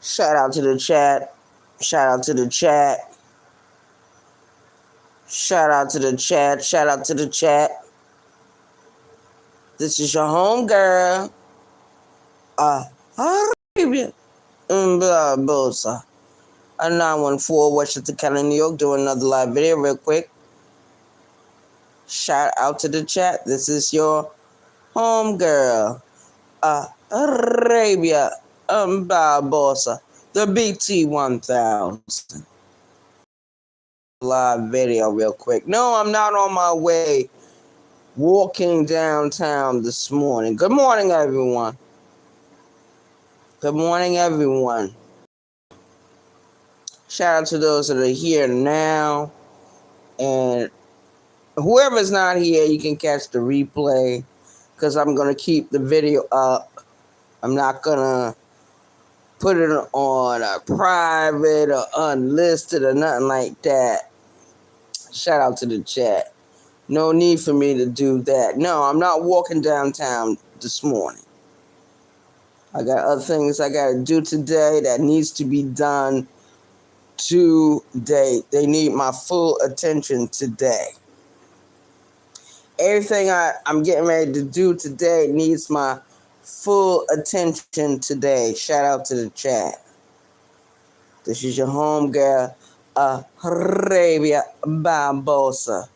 Shout out to the chat. Shout out to the chat. Shout out to the chat. Shout out to the chat. This is your home girl. Arabia. Bosa. A 914 Washington County, New York, doing another live video real quick. Shout out to the chat. This is your home girl. Arabia. Bosa. The BT1000. Live video real quick. No, I'm not on my way walking downtown this morning. Good morning, everyone. Good morning, everyone. Shout out to those that are here now. And whoever's not here, you can catch the replay because I'm going to keep the video up. I'm not going to put it on a private or unlisted or nothing like that. Shout out to the chat. No need for me to do that. No, I'm not walking downtown this morning. I got other things I got to do today that needs to be done today. They need my full attention today. Everything I'm getting ready to do today needs my full attention today. Shout out to the chat. This is your home girl, Arabia Barbosa.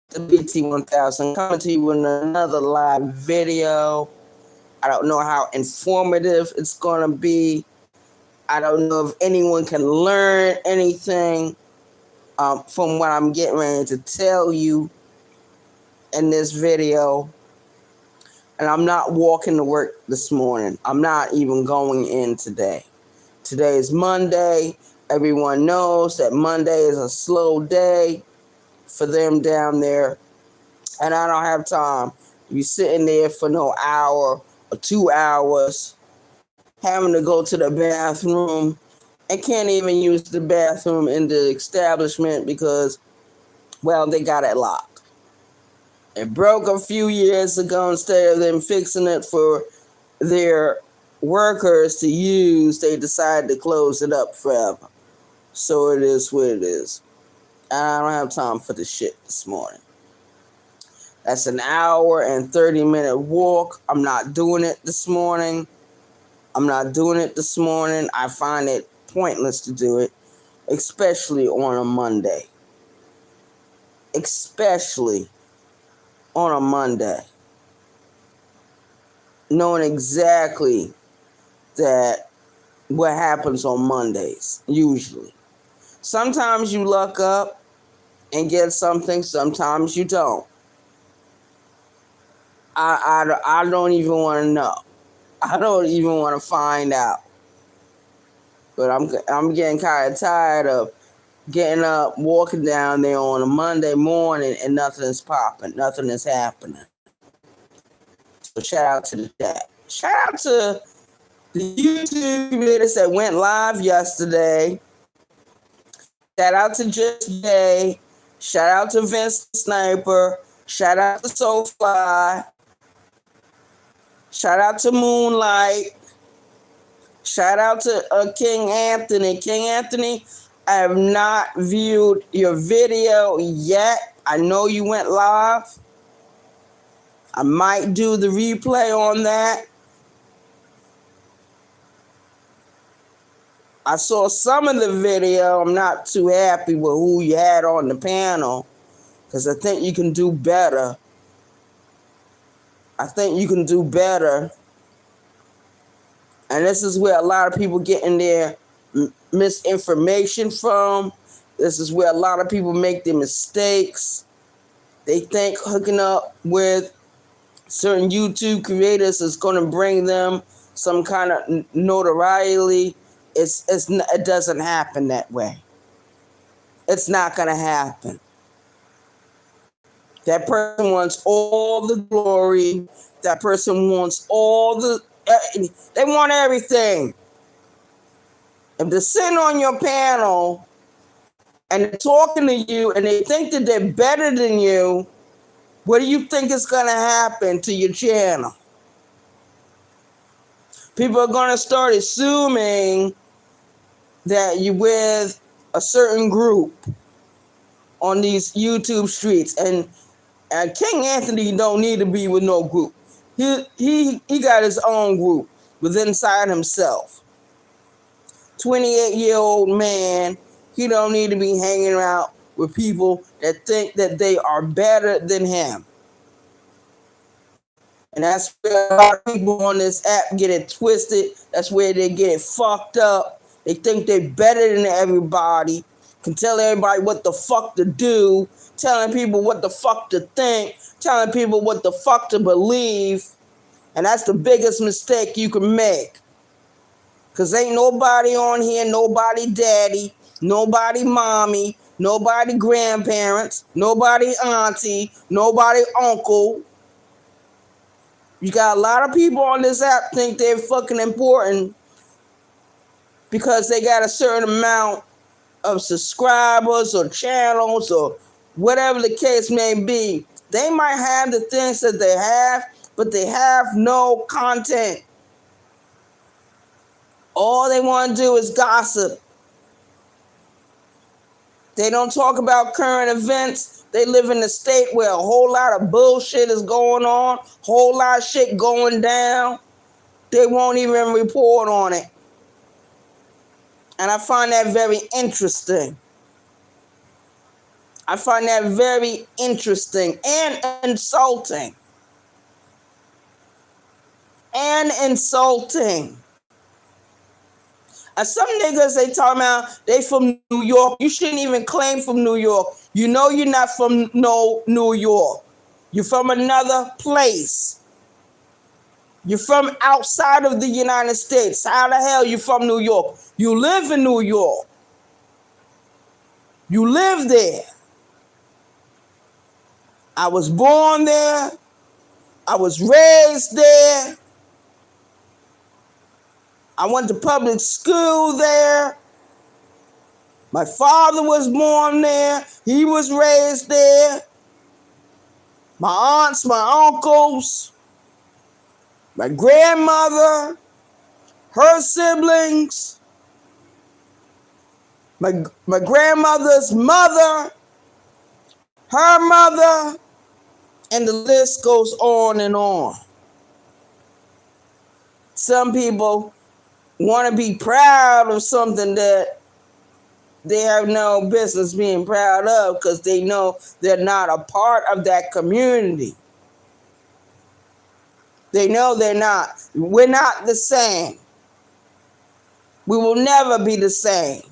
The BT1000 coming to you with another live video. I don't know how informative it's going to be. I don't know if anyone can learn anything from what I'm getting ready to tell you in this video. And I'm not walking to work this morning. I'm not even going in today. Today is Monday. Everyone knows that Monday is a slow day for them down there. And I don't have time to be sitting there for no hour or 2 hours having to go to the bathroom and can't even use the bathroom in the establishment because, well, they got it locked. It broke a few years ago. Instead of them fixing it for their workers to use, they decided to close it up forever. So it is what it is. I don't have time for this shit this morning. That's an hour and 30-minute walk. I'm not doing it this morning. I find it pointless to do it, especially on a Monday. Knowing exactly that what happens on Mondays, usually. Sometimes you luck up and get something, sometimes you don't. I don't even want to know. I don't even want to find out. But I'm getting kind of tired of getting up, walking down there on a Monday morning, and nothing is popping. Nothing is happening. So shout out to the chat. Shout out to the YouTube creators that went live yesterday. Shout out to Just Jay. Shout out to Vince the Sniper. Shout out to Soulfly. Shout out to Moonlight. Shout out to King Anthony. King Anthony, I have not viewed your video yet. I know you went live. I might do the replay on that. I saw some of the video. I'm not too happy with who you had on the panel because I think you can do better. And this is where a lot of people get in their misinformation from. This is where a lot of people make their mistakes. They think hooking up with certain YouTube creators is going to bring them some kind of notoriety. It doesn't happen that way. It's not going to happen. That person wants all the glory. That person wants they want everything. If they're sitting on your panel and they're talking to you and they think that they're better than you, what do you think is going to happen to your channel? People are going to start assuming that you're with a certain group on these YouTube streets. And King Anthony don't need to be with no group. He got his own group within inside himself. 28-year-old man, he don't need to be hanging out with people that think that they are better than him. And that's where a lot of people on this app get it twisted. That's where they get it fucked up. They think they're better than everybody, can tell everybody what the fuck to do, telling people what the fuck to think, telling people what the fuck to believe. And that's the biggest mistake you can make. Because ain't nobody on here, nobody daddy, nobody mommy, nobody grandparents, nobody auntie, nobody uncle. You got a lot of people on this app think they're fucking important because they got a certain amount of subscribers or channels or whatever the case may be. They might have the things that they have, but they have no content. All they want to do is gossip. They don't talk about current events. They live in a state where a whole lot of bullshit is going on, whole lot of shit going down. They won't even report on it. And I find that very interesting. I find that very interesting and insulting. And insulting. And some niggas, they talking about they from New York. You shouldn't even claim from New York. You know you're not from no New York. You're from another place. You're from outside of the United States. How the hell you from New York? You live in New York. You live there. I was born there. I was raised there. I went to public school there. My father was born there. He was raised there. My aunts, my uncles, my grandmother, her siblings, my grandmother's mother, her mother, and the list goes on and on. Some people want to be proud of something that they have no business being proud of because they know they're not a part of that community. They know they're not. We're not the same. We will never be the same.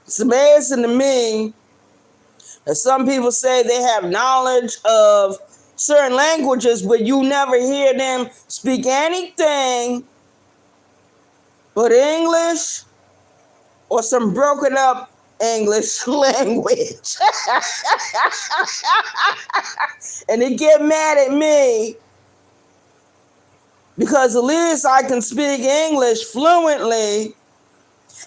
It's amazing to me that some people say they have knowledge of certain languages, but you never hear them speak anything but English or some broken up English language. And they get mad at me because at least I can speak English fluently,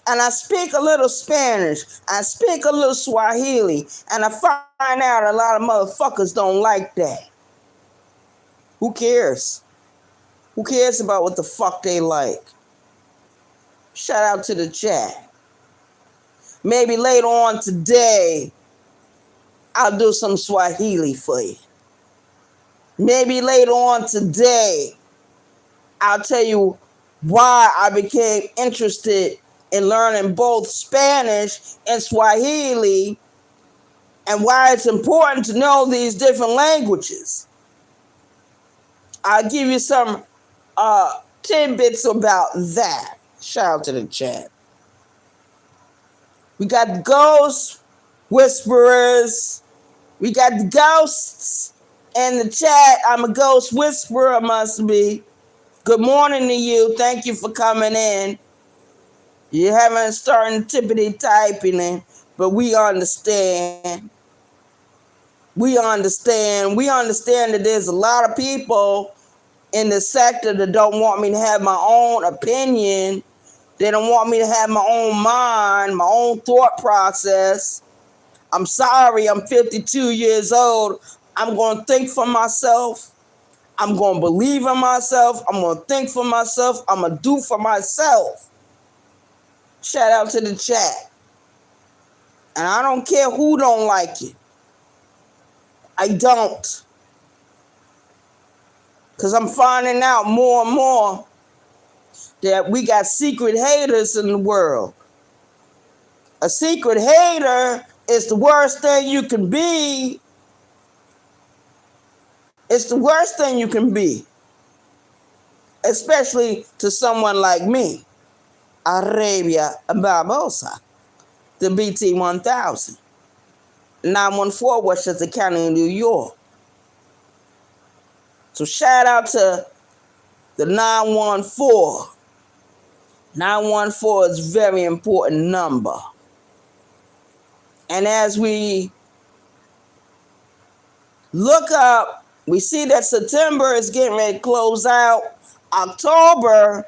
and I speak a little Spanish, I speak a little Swahili, and I find out a lot of motherfuckers don't like that. Who cares? Who cares about what the fuck they like? Shout out to the chat. Maybe later on today, I'll do some Swahili for you. Maybe later on today, I'll tell you why I became interested in learning both Spanish and Swahili and why it's important to know these different languages. I'll give you some tidbits about that. Shout out to the chat. We got ghost whisperers. We got the ghosts in the chat. I'm a ghost whisperer, must be. Good morning to you. Thank you for coming in. You haven't started tippity typing in, but we understand. We understand that there's a lot of people in the sector that don't want me to have my own opinion. They don't want me to have my own mind, my own thought process. I'm sorry, I'm 52 years old. I'm going to think for myself. I'm going to believe in myself. I'm going to think for myself. I'm going to do for myself. Shout out to the chat. And I don't care who don't like it. I don't. Because I'm finding out more and more that we got secret haters in the world. A secret hater is the worst thing you can be. It's the worst thing you can be. Especially to someone like me. Arabia Barbosa. The BT 1000. 914 Westchester County, New York. So shout out to the 914. 914 is a very important number. And as we look up, we see that September is getting ready to close out. October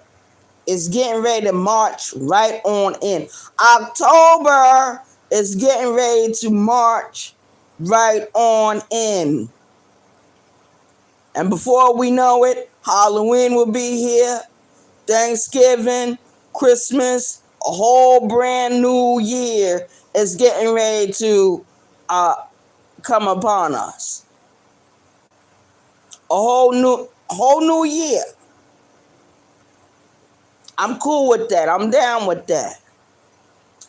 is getting ready to march right on in. October is getting ready to march right on in. And before we know it, Halloween will be here, Thanksgiving, Christmas, a whole brand new year is getting ready to come upon us. A whole new year. I'm cool with that. I'm down with that.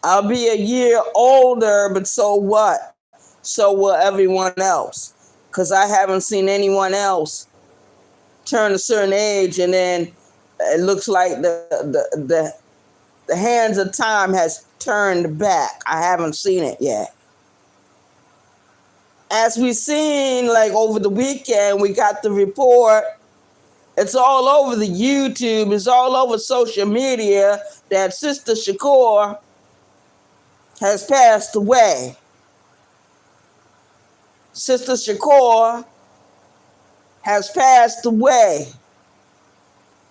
I'll be a year older, but so what? So will everyone else. Because I haven't seen anyone else turn a certain age and then it looks like the hands of time has turned back. I haven't seen it yet. As we've seen, like over the weekend, we got the report. It's all over the YouTube. It's all over social media that Sister Shakur has passed away. Sister Shakur has passed away.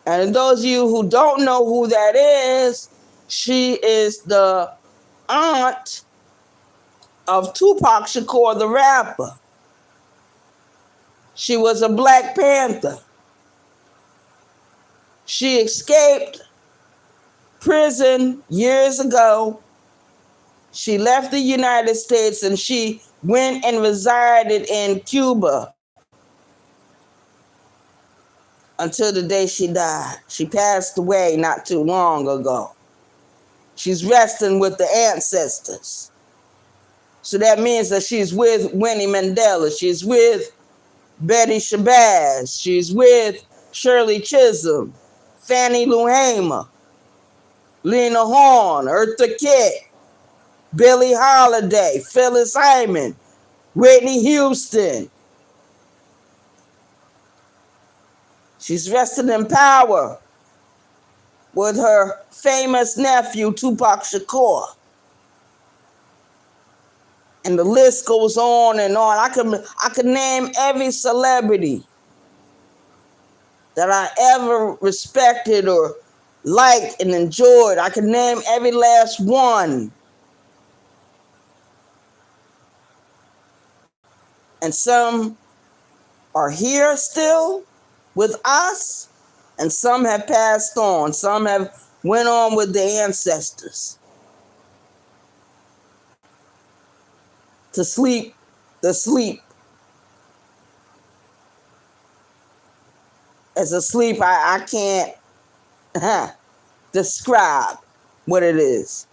And those of you who don't know who that is, she is the aunt of Tupac Shakur, the rapper. She was a Black Panther. She escaped prison years ago. She left the United States and she went and resided in Cuba until the day she died. She passed away not too long ago. She's resting with the ancestors. So that means that she's with Winnie Mandela. She's with Betty Shabazz. She's with Shirley Chisholm, Fannie Lou Hamer, Lena Horne, Eartha Kitt, Billie Holiday, Phyllis Hyman, Whitney Houston. She's resting in power with her famous nephew, Tupac Shakur. And the list goes on and on. I could name every celebrity that I ever respected or liked and enjoyed. I could name every last one. And some are here still with us, and some have passed on. Some have went on with the ancestors to sleep the sleep. It's a sleep I can't describe what it is.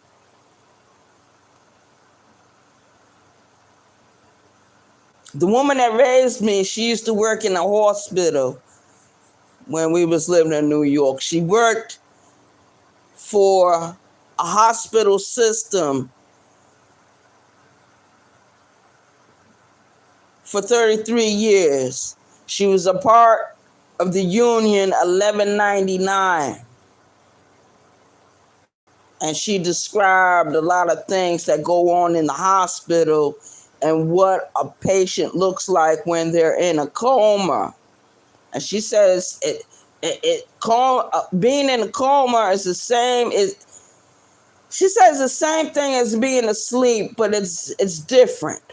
The woman that raised me, she used to work in a hospital when we was living in New York. She worked for a hospital system for 33 years. She was a part of the Union 1199. And she described a lot of things that go on in the hospital and what a patient looks like when they're in a coma. And she says being in a coma is the same. She says the same thing as being asleep, but it's different.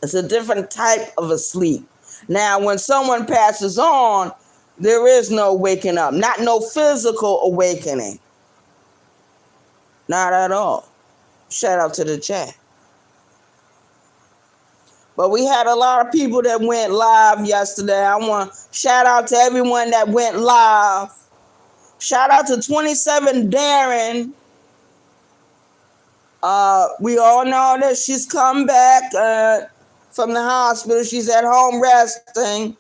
It's a different type of a sleep. Now, when someone passes on, there is no waking up, not no physical awakening. Not at all. Shout out to the chat. But we had a lot of people that went live yesterday. I want to shout out to everyone that went live. Shout out to 27 Darren. We all know that she's come back from the hospital. She's at home resting.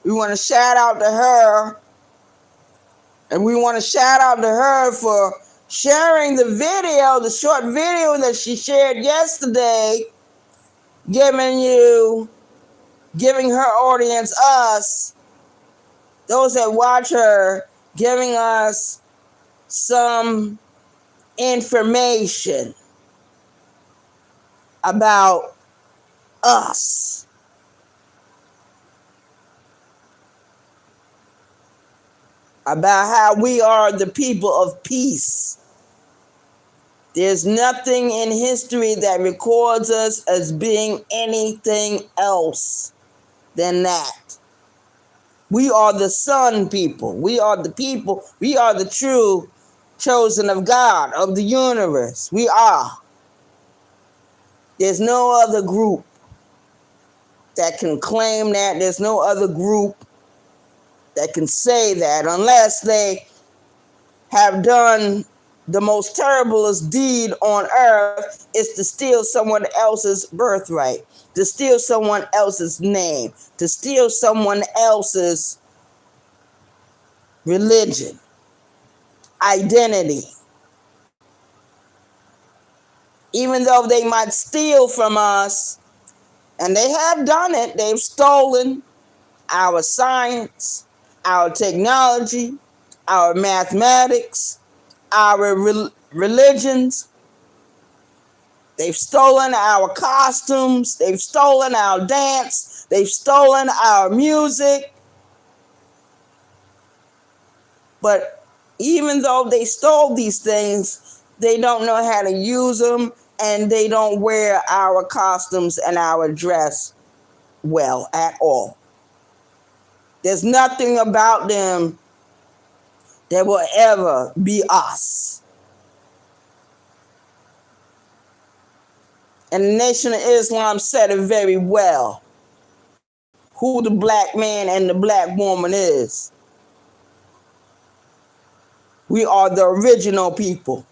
We want to shout out to her. And we want to shout out to her for sharing the video, the short video that she shared yesterday, giving her audience, us, those that watch her, giving us some information about us. About how we are the people of peace. There's nothing in history that records us as being anything else than that. We are the sun people. We are the people. We are the true chosen of God, of the universe. We are. There's no other group that can claim that. There's no other group that can say that unless they have done the most terriblest deed on earth is to steal someone else's birthright, to steal someone else's name, to steal someone else's religion, identity. Even though they might steal from us, and they have done it, they've stolen our science, our technology, our mathematics, our religions. They've stolen our costumes. They've stolen our dance. They've stolen our music. But even though they stole these things, they don't know how to use them, and they don't wear our costumes and our dress well at all. There's nothing about them that will ever be us. And the Nation of Islam said it very well. Who the black man and the black woman is. We are the original people.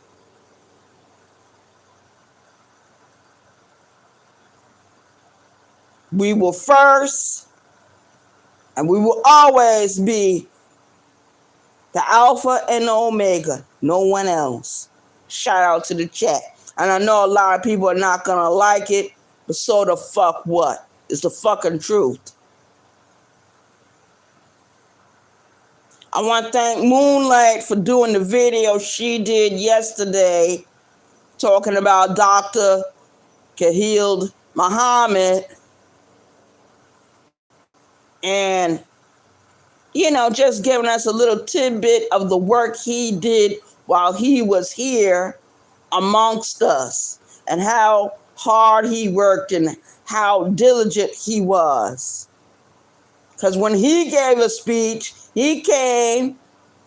We will first, and we will always be the Alpha and the Omega. No one else. Shout out to the chat. And I know a lot of people are not going to like it, but so the fuck what? It's the fucking truth. I want to thank Moonlight for doing the video she did yesterday talking about Dr. Khalid Muhammad. And, just giving us a little tidbit of the work he did while he was here amongst us, and how hard he worked and how diligent he was. Because when he gave a speech, he came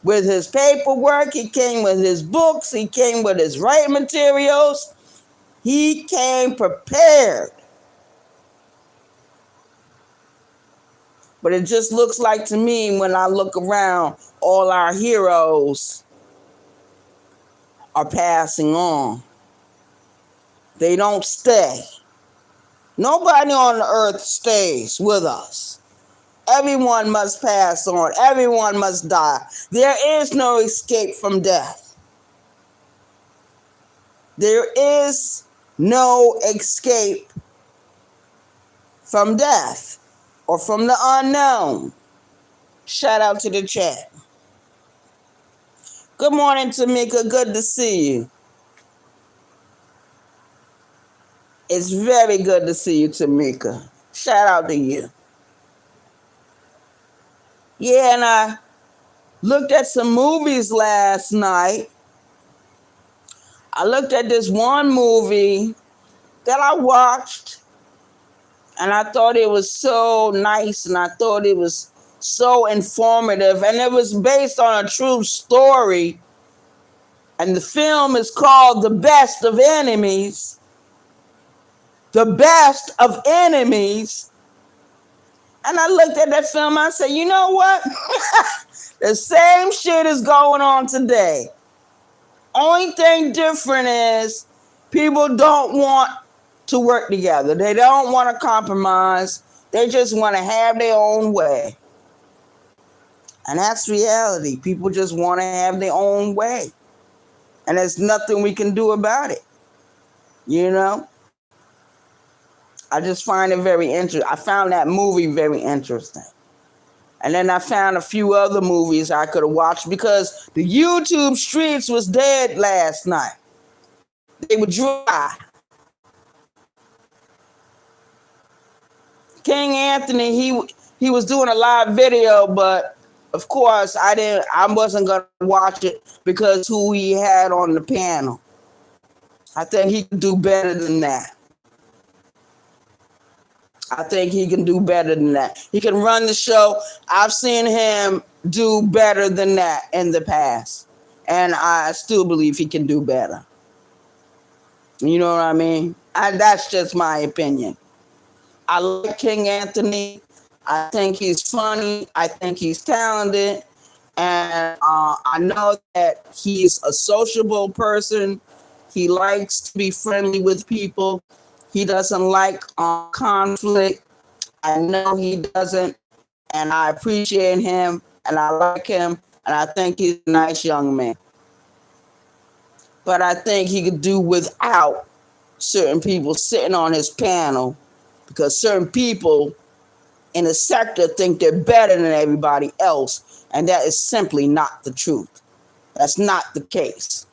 with his paperwork, he came with his books, he came with his writing materials, he came prepared. But it just looks like to me, when I look around, all our heroes are passing on. They don't stay. Nobody on the earth stays with us. Everyone must pass on. Everyone must die. There is no escape from death. There is no escape from death or from the unknown. Shout out to the chat. Good morning, Tamika. Good to see you. It's very good to see you, Tamika. Shout out to you. Yeah, and I looked at some movies last night. I looked at this one movie that I watched. And I thought it was so nice, and I thought it was so informative, and it was based on a true story. And the film is called The Best of Enemies. The Best of Enemies. And I looked at that film, I said, you know what? The same shit is going on today. Only thing different is people don't want to work together. They don't want to compromise. They just want to have their own way. And that's reality. People just want to have their own way. And there's nothing we can do about it. You know? I just find it very interesting. I found that movie very interesting. And then I found a few other movies I could have watched because the YouTube streets was dead last night. They were dry. King Anthony, he was doing a live video, but of course I wasn't gonna watch it because who he had on the panel. I think he could do better than that. I think he can do better than that. He can run the show. I've seen him do better than that in the past. And I still believe he can do better. You know what I mean? That's just my opinion. I like King Anthony. I think he's funny. I think he's talented. And I know that he's a sociable person. He likes to be friendly with people. He doesn't like conflict. I know he doesn't. And I appreciate him. And I like him. And I think he's a nice young man. But I think he could do without certain people sitting on his panel, because certain people in the sector think they're better than everybody else. And that is simply not the truth. That's not the case.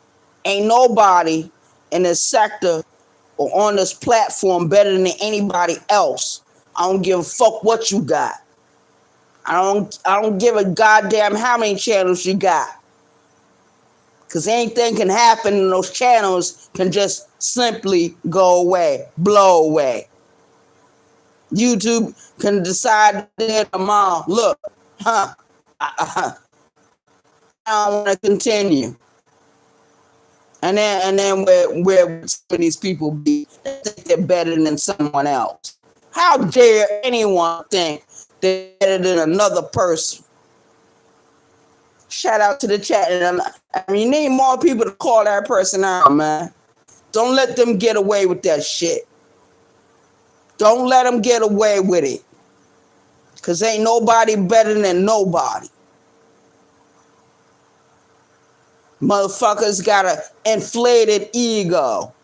Ain't nobody in this sector or on this platform better than anybody else. I don't give a fuck what you got. I don't give a goddamn how many channels you got. Because anything can happen and those channels can just simply go away, blow away. YouTube can decide tomorrow, look, I don't want to continue. And then where some of these people be, they think they're better than someone else. How dare anyone think they're better than another person? Shout out to the chat. And you need more people to call that person out, man. Don't let them get away with that shit. Don't let them get away with it. Because ain't nobody better than nobody. Motherfuckers got an inflated ego.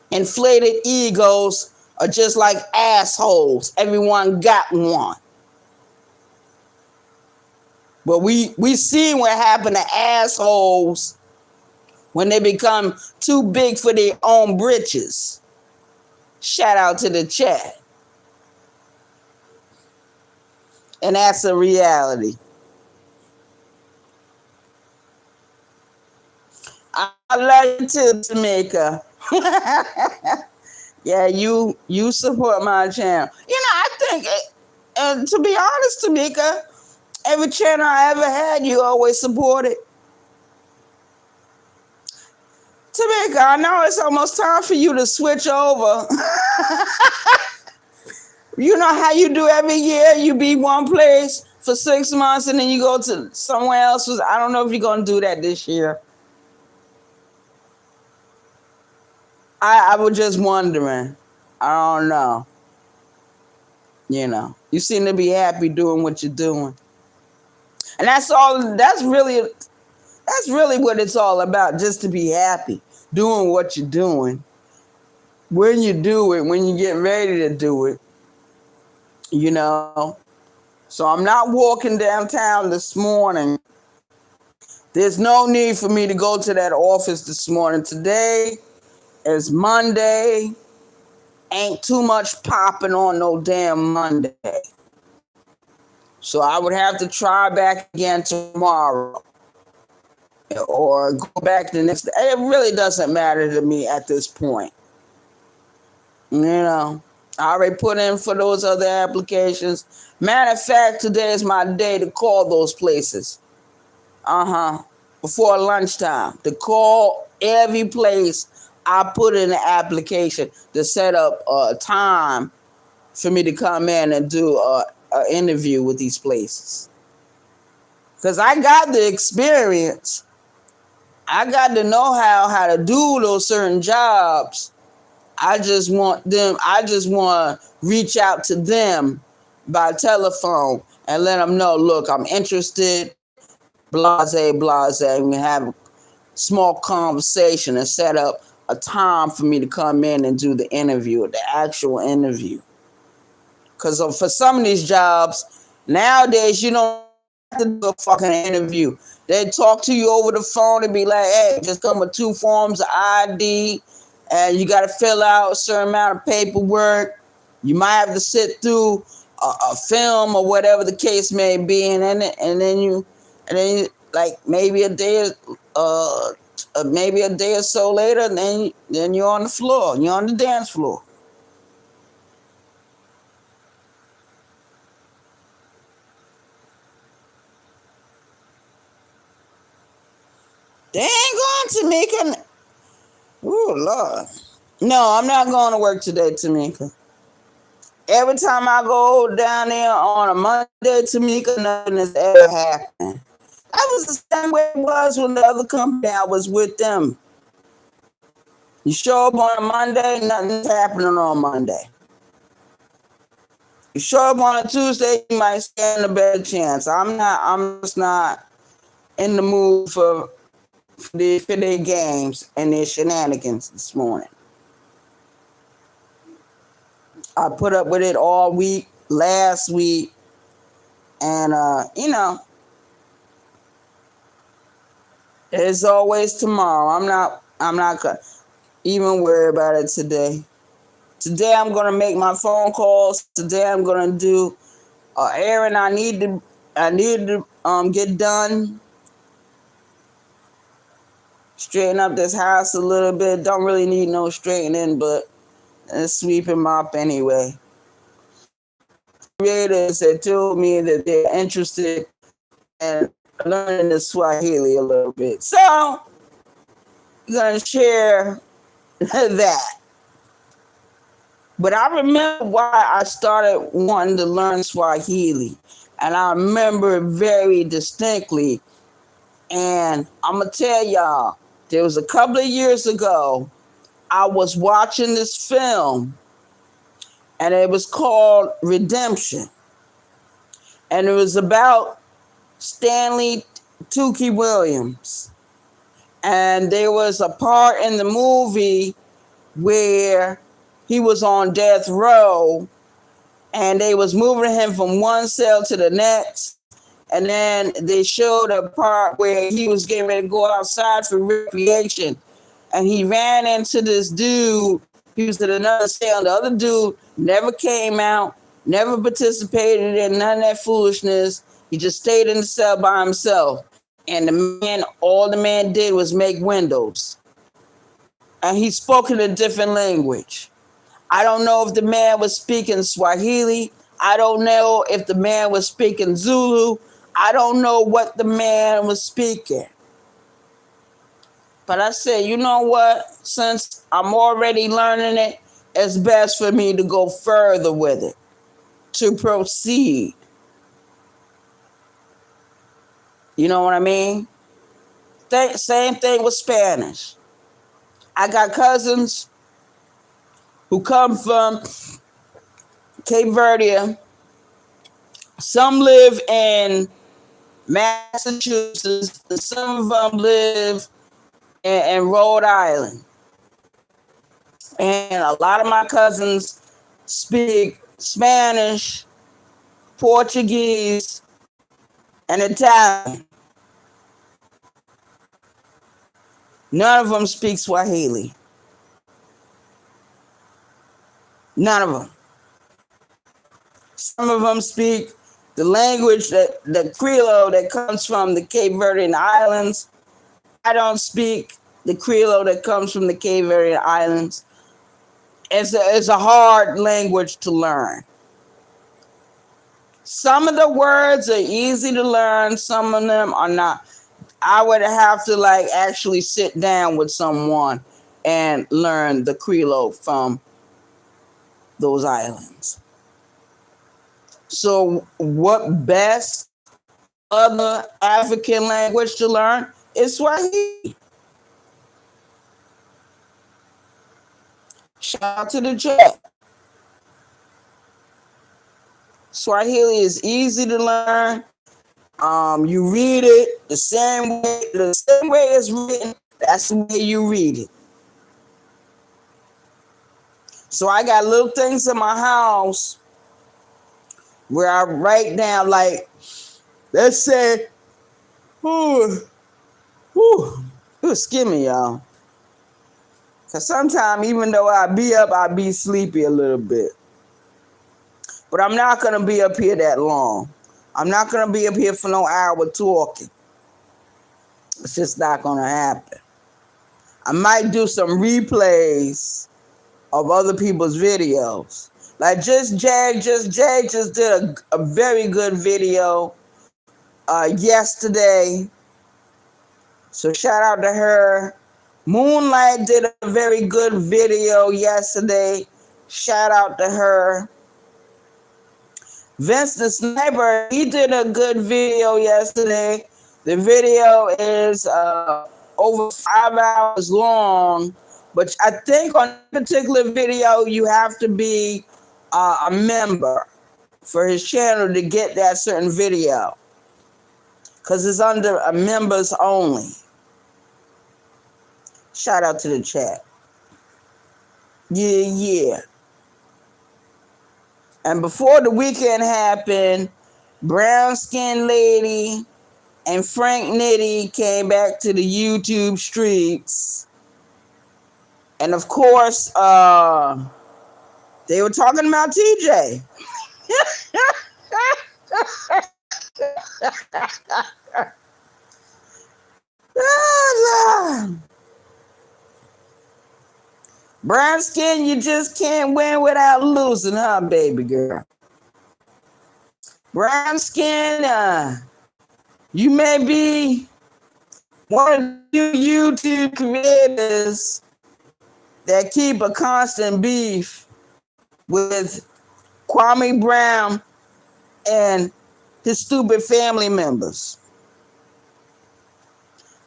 Inflated egos are just like assholes. Everyone got one. But we see what happened to assholes when they become too big for their own britches. Shout out to the chat. And that's a reality. I love you too, Tamika. Yeah, you support my channel. You know, I think, and to be honest, Tamika, every channel I ever had, you always supported. Tamika, I know it's almost time for you to switch over. You know how you do every year? You be one place for 6 months and then you go to somewhere else. I don't know if you're going to do that this year. I was just wondering. I don't know. You know, you seem to be happy doing what you're doing. And that's all, that's really what it's all about, just to be happy, doing what you're doing. When you do it, when you get ready to do it, you know. So I'm not walking downtown this morning. There's no need for me to go to that office this morning. Today is Monday. Ain't too much popping on no damn Monday. So I would have to try back again tomorrow. Or go back the next day. It really doesn't matter to me at this point. You know. I already put in for those other applications. Matter of fact, today is my day to call those places. Before lunchtime. To call every place I put in the application to set up a time for me to come in and do an interview with these places. Because I got the experience. I got the know-how to do those certain jobs. I just want to reach out to them by telephone and let them know, look, I'm interested, blase, and have a small conversation and set up a time for me to come in and do the interview, the actual interview. Because for some of these jobs, nowadays, you don't have to do a fucking interview. They talk to you over the phone and be like, hey, just come with 2 forms of ID, and you got to fill out a certain amount of paperwork. You might have to sit through a film or whatever the case may be, and then you like maybe a day or so later, then you're on the floor. You're on the dance floor. They ain't going, Tamika. Oh, Lord. No, I'm not going to work today, Tamika. Every time I go down there on a Monday, Tamika, nothing has ever happened. That was the same way it was when the other company I was with them. You show up on a Monday, nothing's happening on Monday. You show up on a Tuesday, you might stand a better chance. I'm just not in the mood for their games and their shenanigans this morning. I put up with it all week, last week, and there's always tomorrow. I'm not gonna even worry about it today. Today I'm gonna make my phone calls. Today I'm gonna do errand I need to get done. Straighten up this house a little bit. Don't really need no straightening, but sweep him up anyway. Creators that told me that they're interested in learning the Swahili a little bit. So I'm gonna share that. But I remember why I started wanting to learn Swahili. And I remember it very distinctly. And I'm gonna tell y'all, there was a couple of years ago, I was watching this film, and it was called Redemption. And it was about Stanley Tookie Williams. And there was a part in the movie where he was on death row, and they was moving him from one cell to the next. And then they showed a part where he was getting ready to go outside for recreation. And he ran into this dude. He was at another cell. The other dude never came out, never participated in none of that foolishness. He just stayed in the cell by himself. And all the man did was make windows. And he spoke in a different language. I don't know if the man was speaking Swahili. I don't know if the man was speaking Zulu. I don't know what the man was speaking. But I said, you know what? Since I'm already learning it, it's best for me to go further with it, to proceed. You know what I mean? Same thing with Spanish. I got cousins who come from Cape Verde. Some live in Massachusetts, and some of them live in Rhode Island. And a lot of my cousins speak Spanish, Portuguese, and Italian. None of them speak Swahili. None of them. Some of them speak the language the Creole that comes from the Cape Verdean Islands. I don't speak the Creole that comes from the Cape Verdean Islands. it's a hard language to learn. Some of the words are easy to learn, some of them are not. I would have to like actually sit down with someone and learn the Creole from those islands. So what best other African language to learn is Swahili. Shout out to the chat. Swahili is easy to learn. You read it the same way it's written. That's the way you read it. So I got little things in my house where I write down, like, let's say, excuse me, y'all. Because sometimes, even though I be up, I be sleepy a little bit. But I'm not going to be up here that long. I'm not going to be up here for no hour talking. It's just not going to happen. I might do some replays of other people's videos. Like Just Jay just did a very good video yesterday. So shout out to her. Moonlight did a very good video yesterday. Shout out to her. Vince the Sniper, he did a good video yesterday. The video is over 5 hours long, but I think on a particular video you have to be a member for his channel to get that certain video, because it's under a members only. Shout out to the chat. Yeah. And before the weekend happened, Brown Skin Lady and Frank Nitty came back to the YouTube streets. And of course, they were talking about TJ. Brown skin, you just can't win without losing, huh, baby girl? Brown skin, you may be one of the YouTube creators that keep a constant beef with Kwame Brown and his stupid family members.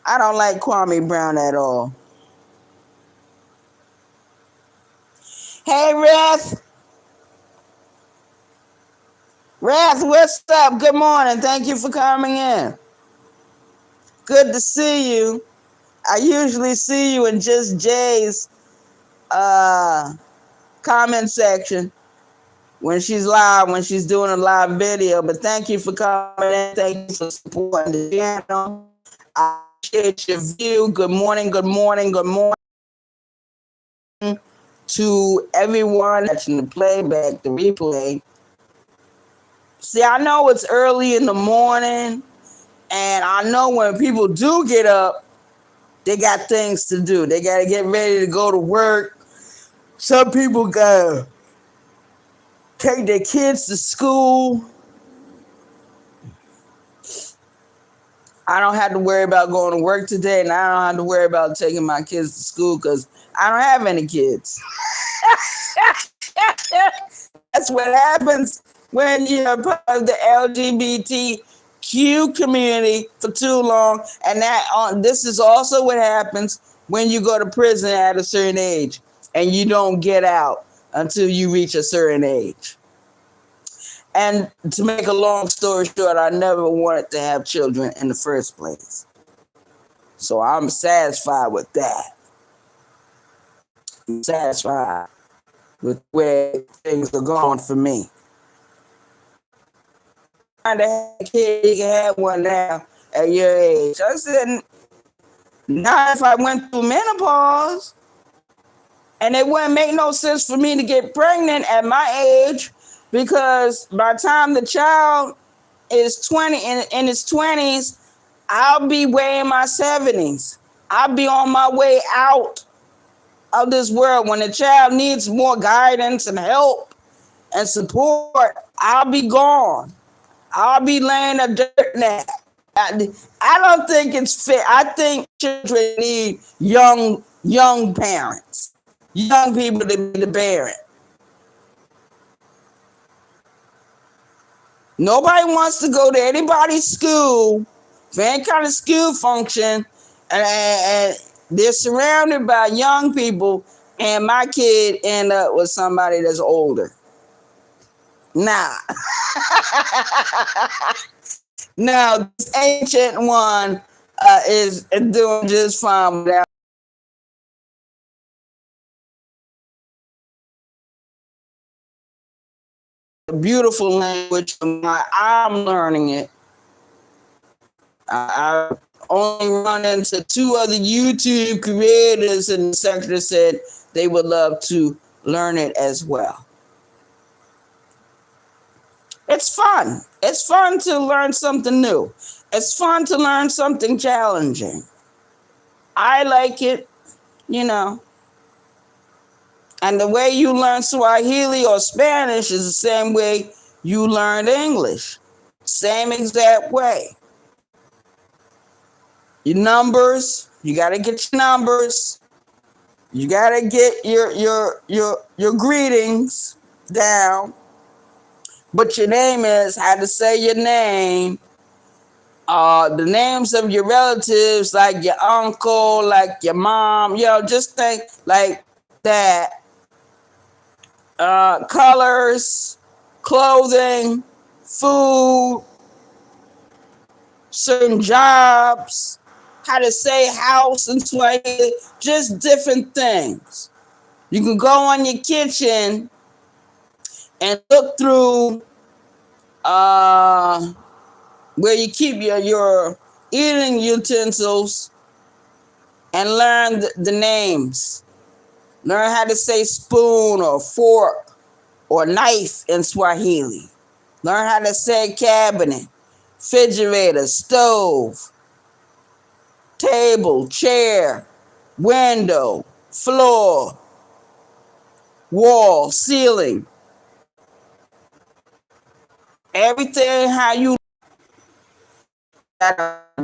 I don't like Kwame Brown at all. Hey, Wrath, what's up? Good morning. Thank you for coming in. Good to see you. I usually see you in Just Jay's comment section when she's live, when she's doing a live video. But thank you for coming in. Thank you for supporting the channel. I appreciate your view. Good morning to everyone watching the playback, the replay. See, I know it's early in the morning, and I know when people do get up, they got things to do. They got to get ready to go to work. Some people got to take their kids to school. I don't have to worry about going to work today, and I don't have to worry about taking my kids to school because I don't have any kids. That's what happens when you're part of the LGBTQ community for too long. And this is also what happens when you go to prison at a certain age and you don't get out until you reach a certain age. And to make a long story short, I never wanted to have children in the first place. So I'm satisfied with that. I'm satisfied with where things are going for me. Trying to have a kid, you can have one now at your age. I said, not if I went through menopause. And it wouldn't make no sense for me to get pregnant at my age, because by the time the child is 20 in his 20s, I'll be way in my 70s. I'll be on my way out of this world. When a child needs more guidance and help and support, I'll be gone. I'll be laying a dirt nap. I don't think it's fair. I think children need young parents, young people to be the parent. Nobody wants to go to anybody's school for any kind of school function, and they're surrounded by young people, and my kid end up with somebody that's older. Nah. Now, this ancient one is doing just fine without. Beautiful language. I'm learning it. I only run into two other YouTube creators in the sector that said they would love to learn it as well. It's fun. It's fun to learn something new. It's fun to learn something challenging. I like it, you know. And the way you learn Swahili or Spanish is the same way you learned English. Same exact way. Your numbers, you gotta get your numbers. You gotta get your greetings down. But your name is how to say your name. The names of your relatives, like your uncle, like your mom, just think like that. Colors, clothing, food, certain jobs, how to say house and Swahili, just different things. You can go on your kitchen and look through where you keep your eating utensils and learn the names. Learn how to say spoon or fork or knife in Swahili. Learn how to say cabinet, refrigerator, stove, table, chair, window, floor, wall, ceiling. Everything how you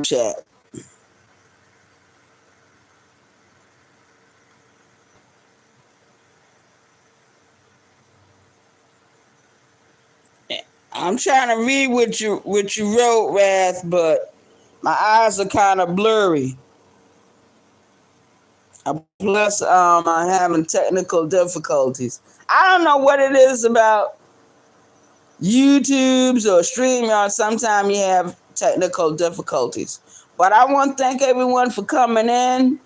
chat. I'm trying to read what you wrote, Wrath, but my eyes are kind of blurry. Plus, I'm having technical difficulties. I don't know what it is about YouTube's or StreamYard. Sometimes you have technical difficulties. But I want to thank everyone for coming in.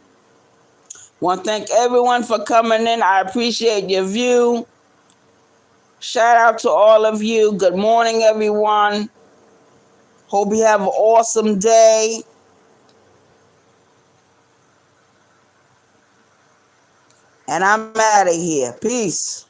I appreciate your view. Shout out to all of you. Good morning, everyone. Hope you have an awesome day. And I'm out of here. Peace.